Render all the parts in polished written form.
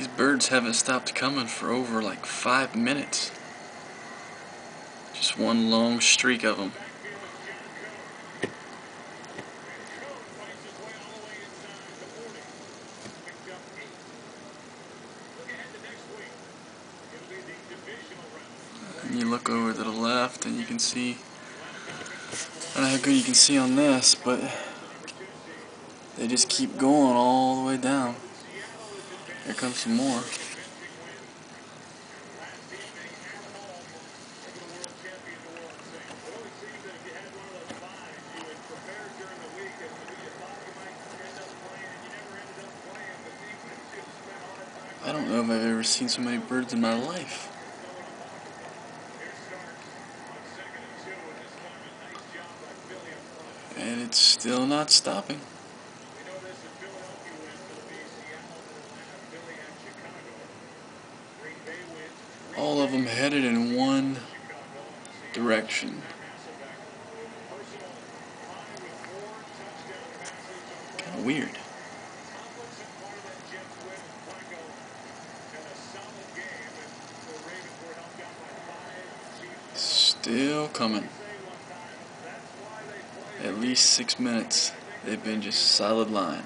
These birds haven't stopped coming for over like 5 minutes. Just one long streak of them. And you look over to the left and you can see, I don't know how good you can see on this, but they just keep going all the way down. Here comes some more. I don't know if I've ever seen so many birds in my life. And it's still not stopping. All of them headed in one direction. Kind of weird. Still coming. At least 6 minutes. They've been just solid line.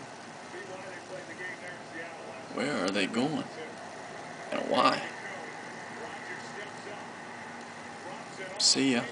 Where are they going? And why? See ya.